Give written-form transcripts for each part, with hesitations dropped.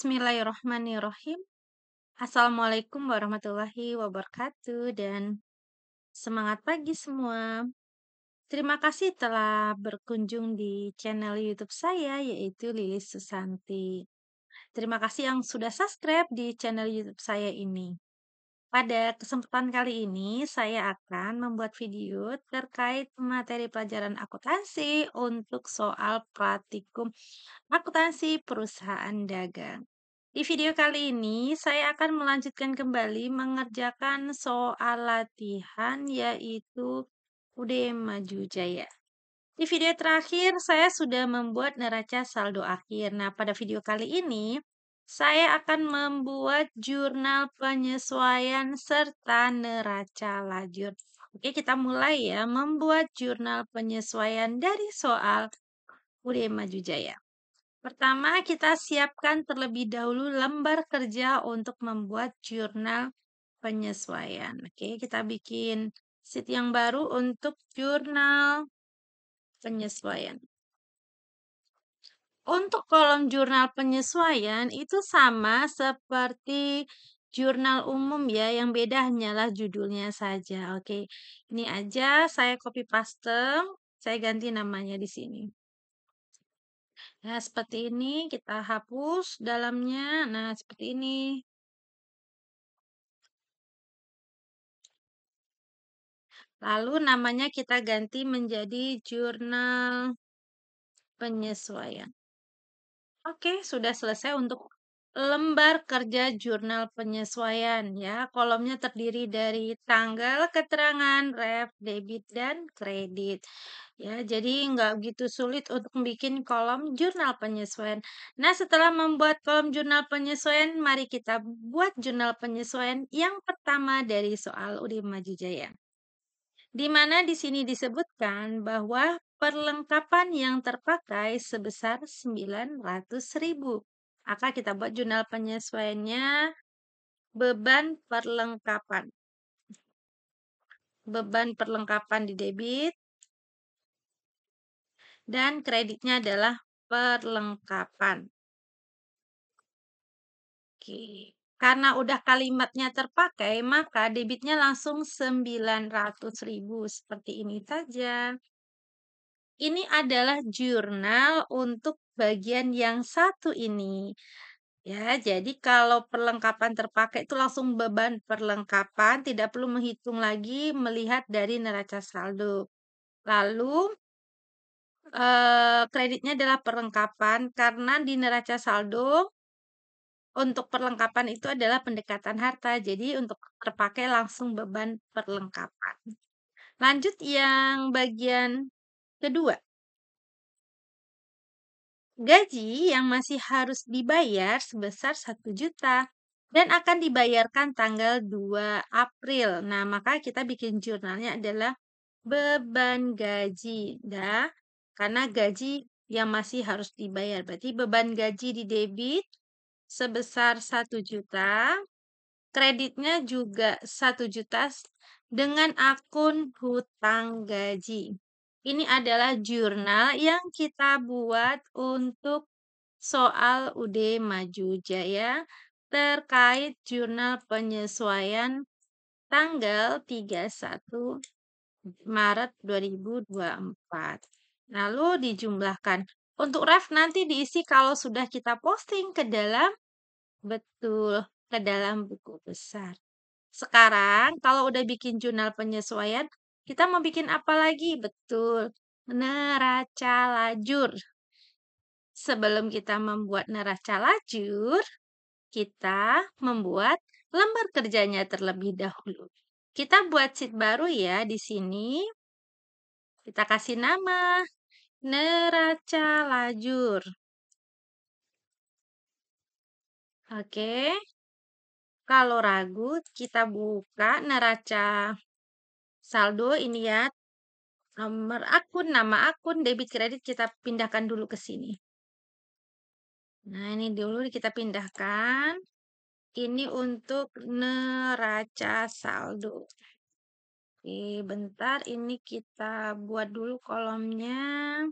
Bismillahirrohmanirrohim. Assalamualaikum warahmatullahi wabarakatuh dan semangat pagi semua. Terima kasih telah berkunjung di channel YouTube saya yaitu Lilis Susanti. Terima kasih yang sudah subscribe di channel YouTube saya ini. Pada kesempatan kali ini saya akan membuat video terkait materi pelajaran akuntansi untuk soal praktikum akuntansi perusahaan dagang. Di video kali ini, saya akan melanjutkan kembali mengerjakan soal latihan yaitu UD Maju Jaya. Di video terakhir, saya sudah membuat neraca saldo akhir. Nah, pada video kali ini, saya akan membuat jurnal penyesuaian serta neraca lajur. Oke, kita mulai ya, membuat jurnal penyesuaian dari soal UD Maju Jaya. Pertama, kita siapkan terlebih dahulu lembar kerja untuk membuat jurnal penyesuaian. Oke, kita bikin sheet yang baru untuk jurnal penyesuaian. Untuk kolom jurnal penyesuaian itu sama seperti jurnal umum ya, yang beda hanyalah judulnya saja. Oke, ini aja saya copy paste, saya ganti namanya di sini. Nah, seperti ini kita hapus dalamnya. Nah, seperti ini. Lalu namanya kita ganti menjadi jurnal penyesuaian. Oke, sudah selesai untuk lembar kerja jurnal penyesuaian ya. Kolomnya terdiri dari tanggal, keterangan, ref, debit, dan kredit. Ya, jadi nggak begitu sulit untuk bikin kolom jurnal penyesuaian. Nah, setelah membuat kolom jurnal penyesuaian, mari kita buat jurnal penyesuaian yang pertama dari soal UD Maju Jaya. Di mana di sini disebutkan bahwa perlengkapan yang terpakai sebesar 900.000. Maka kita buat jurnal penyesuaiannya beban perlengkapan. Beban perlengkapan di debit dan kreditnya adalah perlengkapan. Oke. Karena udah kalimatnya terpakai, maka debitnya langsung 900.000 seperti ini saja. Ini adalah jurnal untuk bagian yang satu ini. Ya, jadi kalau perlengkapan terpakai itu langsung beban perlengkapan, tidak perlu menghitung lagi melihat dari neraca saldo. Lalu kreditnya adalah perlengkapan karena di neraca saldo untuk perlengkapan itu adalah pendekatan harta. Jadi untuk terpakai langsung beban perlengkapan. Lanjut yang bagian kedua. Gaji yang masih harus dibayar sebesar 1 juta dan akan dibayarkan tanggal 2 April. Nah, maka kita bikin jurnalnya adalah beban gaji. Nah, karena gaji yang masih harus dibayar. Berarti beban gaji di debit sebesar 1 juta. Kreditnya juga 1 juta dengan akun hutang gaji. Ini adalah jurnal yang kita buat untuk soal UD Maju Jaya terkait jurnal penyesuaian tanggal 31 Maret 2024. Lalu dijumlahkan. Untuk ref nanti diisi kalau sudah kita posting ke dalam, betul, ke dalam buku besar. Sekarang, kalau udah bikin jurnal penyesuaian, kita mau bikin apa lagi? Betul, neraca lajur. Sebelum kita membuat neraca lajur, kita membuat lembar kerjanya terlebih dahulu. Kita buat sheet baru ya di sini. Kita kasih nama neraca lajur. Oke. Kalau ragu, kita buka neraca saldo ini ya. Nomor akun, nama akun, debit kredit kita pindahkan dulu ke sini. Nah, ini dulu kita pindahkan. Ini untuk neraca saldo. Oke, bentar ini kita buat dulu kolomnya.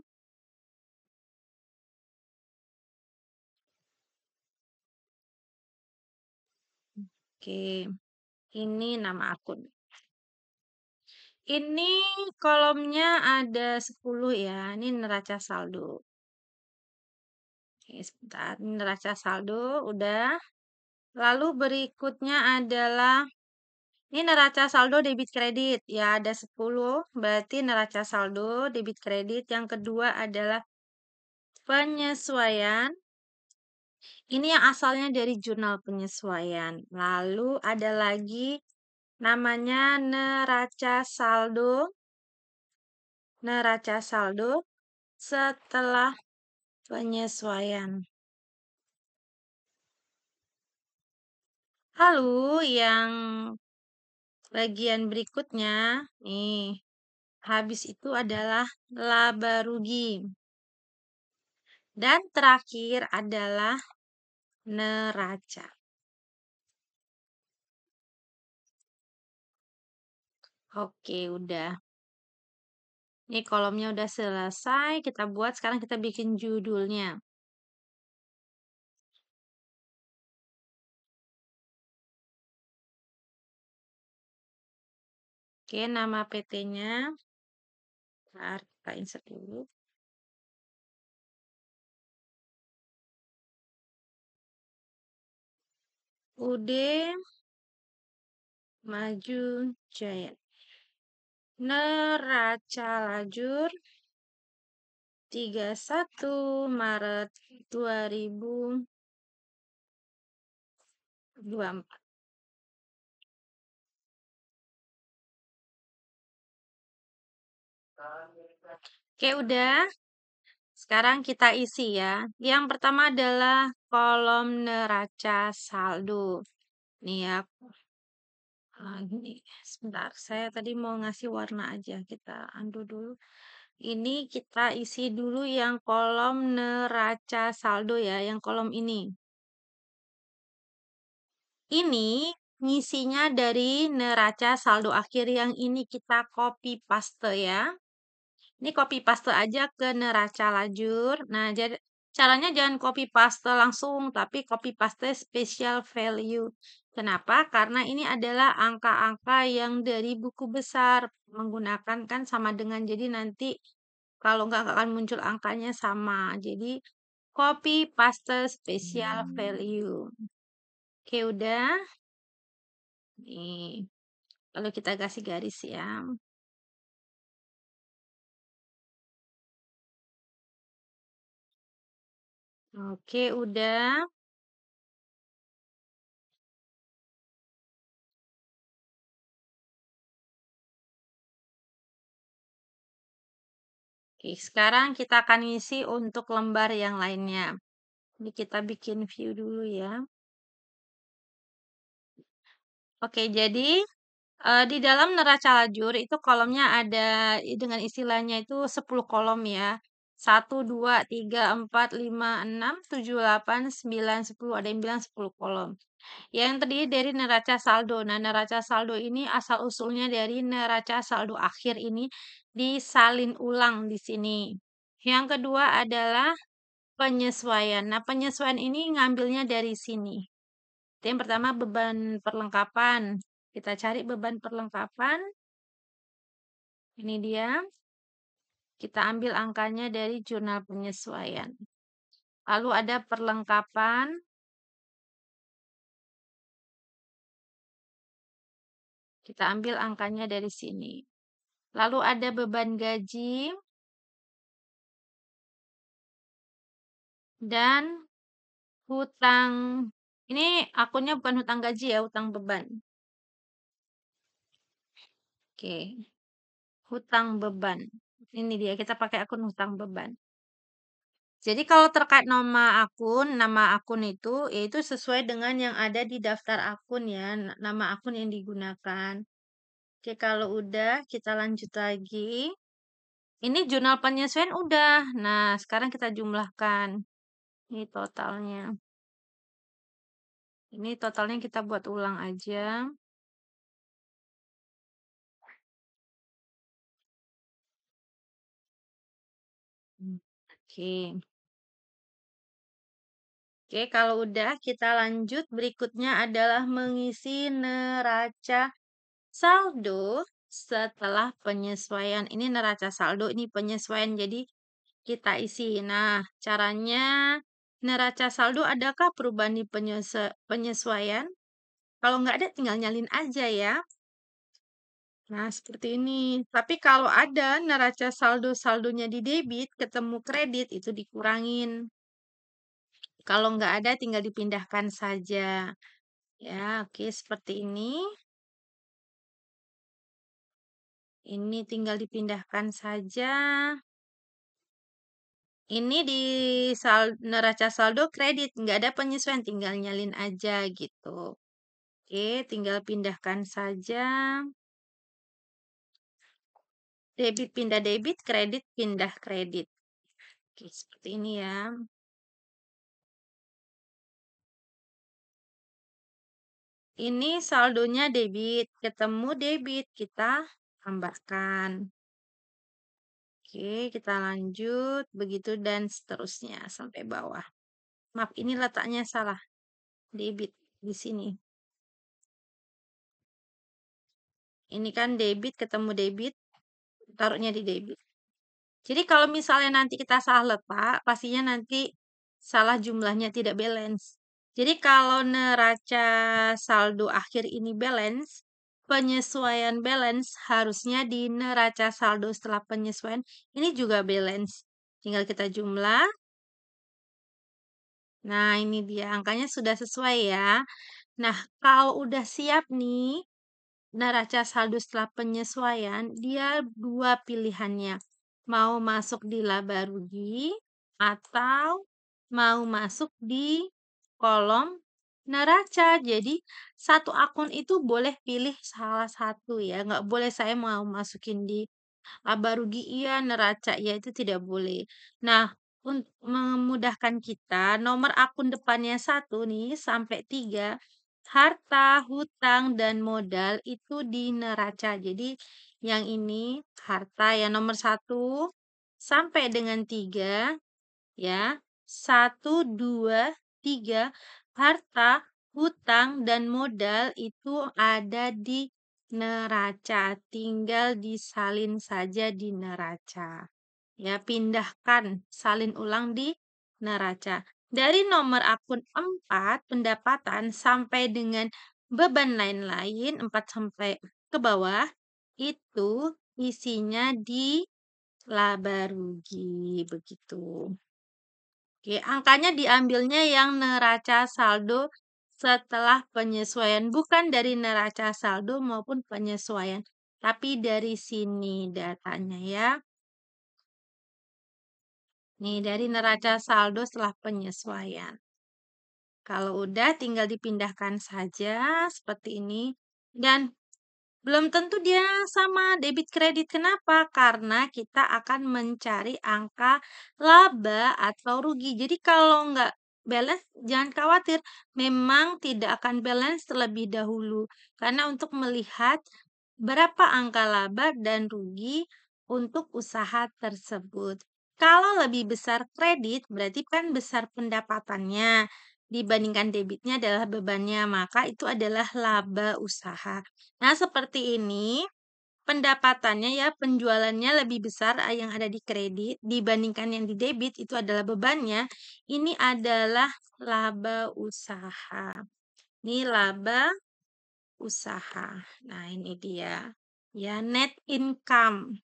Oke, ini nama akun. Ini kolomnya ada 10 ya, ini neraca saldo. Oke, sebentar, ini neraca saldo udah. Lalu berikutnya adalah ini neraca saldo debit kredit. Ya, ada 10, berarti neraca saldo debit kredit. Yang kedua adalah penyesuaian. Ini yang asalnya dari jurnal penyesuaian. Lalu ada lagi namanya neraca saldo. Neraca saldo setelah penyesuaian. Lalu yang bagian berikutnya, nih, habis itu adalah laba rugi. Dan terakhir adalah neraca. Oke, udah. Ini kolomnya udah selesai, kita buat. Sekarang kita bikin judulnya. Oke, nama PT-nya. Bentar, kita insert dulu. UD Maju Jaya. Neraca lajur 31 Maret 2024. Oke, udah. Sekarang kita isi ya. Yang pertama adalah kolom neraca saldo. Nih ya. Gini, sebentar. Saya tadi mau ngasih warna aja. Kita undo dulu. Ini kita isi dulu yang kolom neraca saldo ya, yang kolom ini. Ini ngisinya dari neraca saldo akhir yang ini kita copy paste ya. Ini copy paste aja ke neraca lajur. Nah, jadi caranya jangan copy paste langsung, tapi copy paste special value. Kenapa? Karena ini adalah angka-angka yang dari buku besar. Menggunakan kan sama dengan, jadi nanti kalau nggak akan muncul angkanya sama. Jadi copy paste special value. Oke, udah. Nih, lalu kita kasih garis ya. Oke, udah. Oke, sekarang kita akan isi untuk lembar yang lainnya. Ini kita bikin view dulu ya. Oke, jadi di dalam neraca lajur itu kolomnya ada dengan istilahnya itu 10 kolom ya. 1, 2, 3, 4, 5, 6, 7, 8, 9, 10. Ada yang bilang 10 kolom. Yang terdiri dari neraca saldo. Nah, neraca saldo ini asal-usulnya dari neraca saldo akhir ini disalin ulang di sini. Yang kedua adalah penyesuaian. Nah, penyesuaian ini ngambilnya dari sini. Yang pertama beban perlengkapan. Kita cari beban perlengkapan. Ini dia. Kita ambil angkanya dari jurnal penyesuaian. Lalu ada perlengkapan. Kita ambil angkanya dari sini. Lalu ada beban gaji dan hutang. Ini akunnya bukan hutang gaji ya, hutang beban. Oke. Hutang beban. Ini dia, kita pakai akun hutang beban. Jadi kalau terkait nama akun itu yaitu sesuai dengan yang ada di daftar akun ya, nama akun yang digunakan. Oke, kalau udah kita lanjut lagi. Ini jurnal penyesuaian udah. Nah, sekarang kita jumlahkan. Ini totalnya. Ini totalnya kita buat ulang aja. Oke. Oke, kalau udah kita lanjut. Berikutnya adalah mengisi neraca saldo setelah penyesuaian. Ini neraca saldo, ini penyesuaian. Jadi kita isi. Nah, caranya neraca saldo adakah perubahan di penyesuaian? Kalau nggak ada, tinggal nyalin aja ya. Nah, seperti ini. Tapi kalau ada neraca saldonya di debit, ketemu kredit, itu dikurangin. Kalau nggak ada, tinggal dipindahkan saja. Ya, oke, seperti ini. Ini tinggal dipindahkan saja. Ini di neraca saldo kredit, nggak ada penyesuaian, tinggal nyalin aja gitu. Oke, tinggal pindahkan saja. Debit pindah debit, kredit pindah kredit. Oke, seperti ini ya. Ini saldonya debit, ketemu debit, kita tambahkan. Oke, kita lanjut, begitu dan seterusnya sampai bawah. Maaf, ini letaknya salah. Debit di sini. Ini kan debit ketemu debit, taruhnya di debit. Jadi kalau misalnya nanti kita salah letak, pastinya nanti salah jumlahnya tidak balance. Jadi kalau neraca saldo akhir ini balance, penyesuaian balance harusnya di neraca saldo setelah penyesuaian ini juga balance. Tinggal kita jumlah. Nah, ini dia angkanya sudah sesuai ya. Nah, kalau udah siap nih neraca saldo setelah penyesuaian, dia dua pilihannya. Mau masuk di laba rugi atau mau masuk di kolom neraca. Jadi, satu akun itu boleh pilih salah satu ya. Nggak boleh saya mau masukin di laba rugi iya, neraca iya, itu tidak boleh. Nah, untuk memudahkan kita, nomor akun depannya satu nih sampai 3 harta, hutang, dan modal itu di neraca. Jadi, yang ini harta ya nomor satu sampai dengan 3 ya. Satu, dua, tiga, harta, hutang, dan modal itu ada di neraca. Tinggal disalin saja di neraca. Ya, pindahkan, salin ulang di neraca. Dari nomor akun 4 pendapatan sampai dengan beban lain-lain 4 sampai ke bawah itu isinya di laba rugi begitu. Oke, angkanya diambilnya yang neraca saldo setelah penyesuaian, bukan dari neraca saldo maupun penyesuaian, tapi dari sini datanya ya. Nih, dari neraca saldo setelah penyesuaian. Kalau udah tinggal dipindahkan saja seperti ini. Dan belum tentu dia sama debit kredit. Kenapa? Karena kita akan mencari angka laba atau rugi. Jadi kalau nggak balance, jangan khawatir. Memang tidak akan balance terlebih dahulu. Karena untuk melihat berapa angka laba dan rugi untuk usaha tersebut. Kalau lebih besar kredit, berarti kan besar pendapatannya dibandingkan debitnya adalah bebannya, maka itu adalah laba usaha. Nah, seperti ini pendapatannya ya, penjualannya lebih besar yang ada di kredit dibandingkan yang di debit itu adalah bebannya. Ini adalah laba usaha. Ini laba usaha. Nah, ini dia. Ya, net income.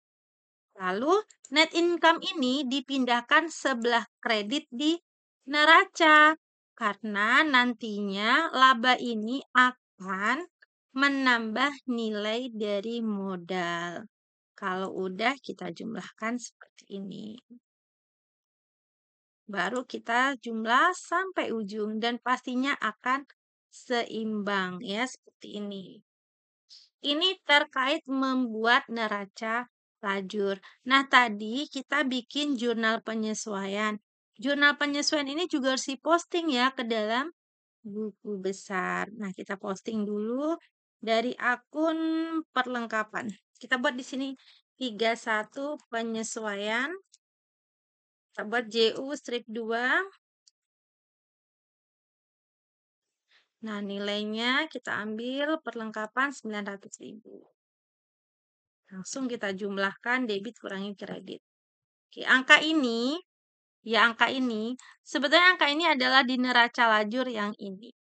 Lalu net income ini dipindahkan sebelah kredit di neraca karena nantinya laba ini akan menambah nilai dari modal. Kalau udah kita jumlahkan seperti ini. Baru kita jumlah sampai ujung dan pastinya akan seimbang ya seperti ini. Ini terkait membuat neraca lajur. Nah, tadi kita bikin jurnal penyesuaian. Jurnal penyesuaian ini juga harus diposting ya ke dalam buku besar. Nah, kita posting dulu dari akun perlengkapan. Kita buat di sini 31 penyesuaian. Kita buat JU strip 2. Nah, nilainya kita ambil perlengkapan 900.000. Langsung kita jumlahkan debit kurangi kredit. Oke, angka ini, sebetulnya angka ini adalah di neraca lajur yang ini.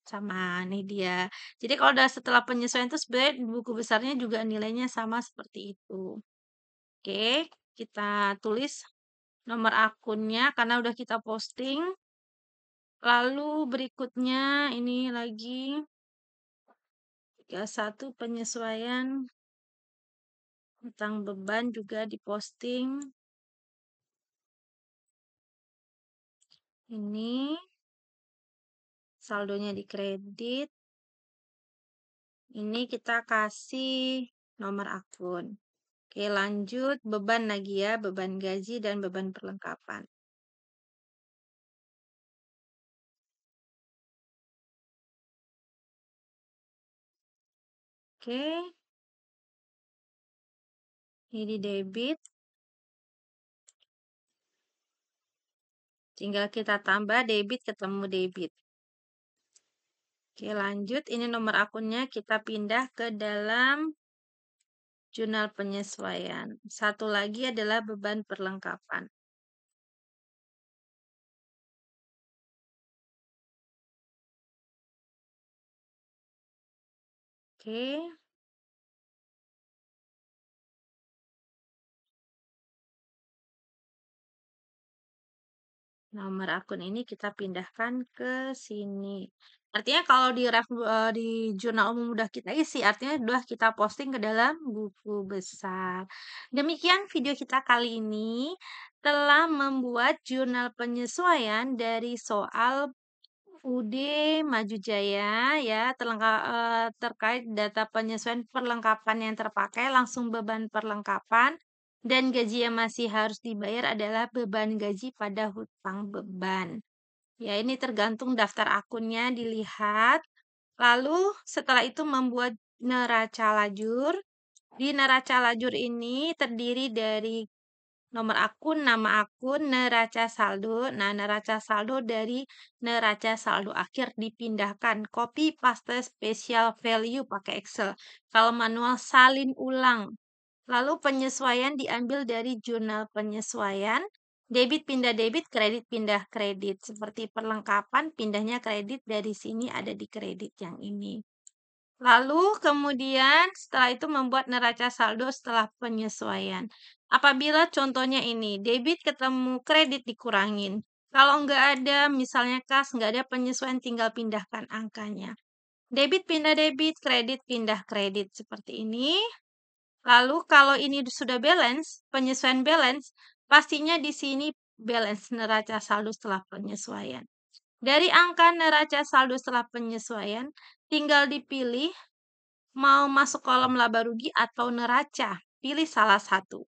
Sama nih dia. Jadi kalau udah setelah penyesuaian itu sebenarnya di buku besarnya juga nilainya sama seperti itu. Oke, kita tulis nomor akunnya karena udah kita posting. Lalu berikutnya ini lagi 31 penyesuaian hutang beban juga diposting. Ini saldonya di kredit. Ini kita kasih nomor akun. Oke, lanjut beban lagi ya, beban gaji dan beban perlengkapan. Oke, ini debit. Tinggal kita tambah debit ketemu debit. Oke, lanjut. Ini nomor akunnya kita pindah ke dalam jurnal penyesuaian. Satu lagi adalah beban perlengkapan. Oke. Nomor akun ini kita pindahkan ke sini. Artinya kalau di jurnal umum udah kita isi, artinya udah kita posting ke dalam buku besar. Demikian video kita kali ini telah membuat jurnal penyesuaian dari soal UD Maju Jaya ya terkait data penyesuaian perlengkapan yang terpakai langsung beban perlengkapan dan gaji yang masih harus dibayar adalah beban gaji pada hutang beban. Ya, ini tergantung daftar akunnya dilihat. Lalu setelah itu membuat neraca lajur. Di neraca lajur ini terdiri dari nomor akun, nama akun, neraca saldo. Nah, neraca saldo dari neraca saldo akhir dipindahkan. Copy paste special value pakai Excel. Kalau manual salin ulang. Lalu penyesuaian diambil dari jurnal penyesuaian. Debit pindah debit, kredit pindah kredit. Seperti perlengkapan pindahnya kredit dari sini ada di kredit yang ini. Lalu kemudian setelah itu membuat neraca saldo setelah penyesuaian. Apabila contohnya ini, debit ketemu kredit dikurangin. Kalau nggak ada, misalnya kas, nggak ada penyesuaian, tinggal pindahkan angkanya. Debit pindah debit, kredit pindah kredit. Seperti ini. Lalu kalau ini sudah balance, penyesuaian balance, pastinya di sini balance neraca saldo setelah penyesuaian. Dari angka neraca saldo setelah penyesuaian, tinggal dipilih mau masuk kolom laba rugi atau neraca. Pilih salah satu.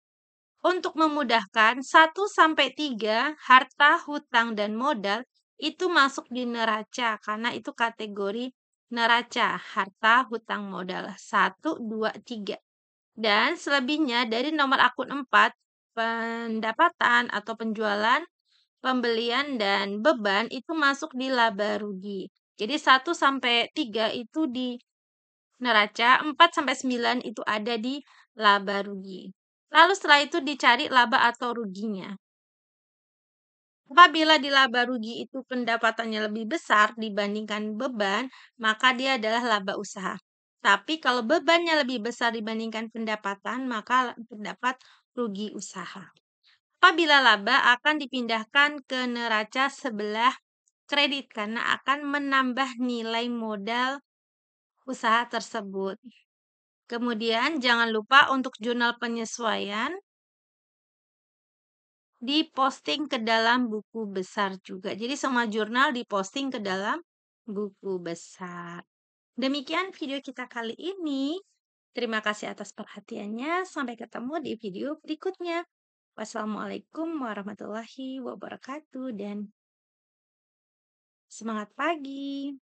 Untuk memudahkan, 1 sampai 3 harta, hutang, dan modal itu masuk di neraca karena itu kategori neraca, harta, hutang, modal. 1, 2, 3. Dan selebihnya dari nomor akun 4, pendapatan atau penjualan, pembelian, dan beban itu masuk di laba rugi. Jadi 1 sampai 3 itu di neraca, 4 sampai 9 itu ada di laba rugi. Lalu setelah itu dicari laba atau ruginya. Apabila di laba rugi itu pendapatannya lebih besar dibandingkan beban, maka dia adalah laba usaha. Tapi kalau bebannya lebih besar dibandingkan pendapatan, maka terdapat rugi usaha. Apabila laba akan dipindahkan ke neraca sebelah kredit karena akan menambah nilai modal usaha tersebut. Kemudian jangan lupa untuk jurnal penyesuaian diposting ke dalam buku besar juga. Jadi semua jurnal diposting ke dalam buku besar. Demikian video kita kali ini. Terima kasih atas perhatiannya. Sampai ketemu di video berikutnya. Wassalamualaikum warahmatullahi wabarakatuh dan semangat pagi.